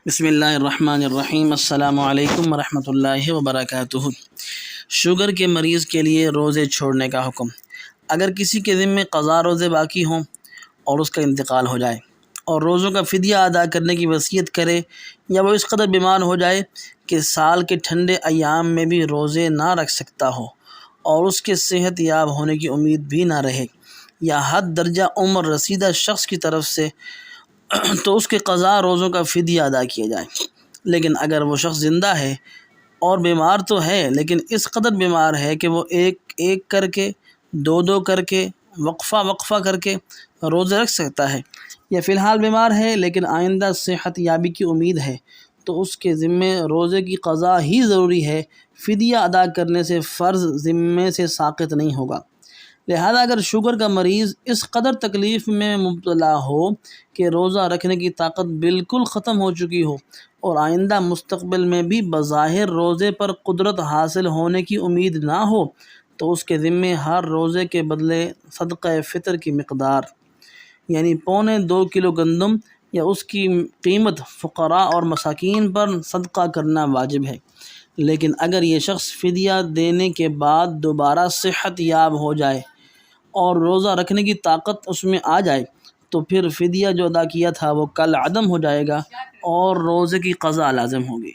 بسم اللہ الرحمن الرحیم۔ السلام علیکم ورحمۃ اللہ وبرکاتہ۔ شوگر کے مریض کے لیے روزے چھوڑنے کا حکم۔ اگر کسی کے ذمے قضا روزے باقی ہوں اور اس کا انتقال ہو جائے اور روزوں کا فدیہ ادا کرنے کی وصیت کرے، یا وہ اس قدر بیمار ہو جائے کہ سال کے ٹھنڈے ایام میں بھی روزے نہ رکھ سکتا ہو اور اس کے صحت یاب ہونے کی امید بھی نہ رہے، یا حد درجہ عمر رسیدہ شخص کی طرف سے، تو اس کے قضا روزوں کا فدیہ ادا کیا جائے۔ لیکن اگر وہ شخص زندہ ہے اور بیمار تو ہے، لیکن اس قدر بیمار ہے کہ وہ ایک ایک کر کے، دو کر کے، وقفہ کر کے روزے رکھ سکتا ہے، یا فی الحال بیمار ہے لیکن آئندہ صحت یابی کی امید ہے، تو اس کے ذمے روزے کی قضا ہی ضروری ہے، فدیہ ادا کرنے سے فرض ذمے سے ساقط نہیں ہوگا۔ لہذا اگر شوگر کا مریض اس قدر تکلیف میں مبتلا ہو کہ روزہ رکھنے کی طاقت بالکل ختم ہو چکی ہو اور آئندہ مستقبل میں بھی بظاہر روزے پر قدرت حاصل ہونے کی امید نہ ہو، تو اس کے ذمے ہر روزے کے بدلے صدقہ فطر کی مقدار، یعنی 2.25 کلو گندم یا اس کی قیمت فقراء اور مساکین پر صدقہ کرنا واجب ہے۔ لیکن اگر یہ شخص فدیہ دینے کے بعد دوبارہ صحت یاب ہو جائے اور روزہ رکھنے کی طاقت اس میں آ جائے، تو پھر فدیہ جو ادا کیا تھا وہ کل عدم ہو جائے گا اور روزے کی قضا لازم ہوگی۔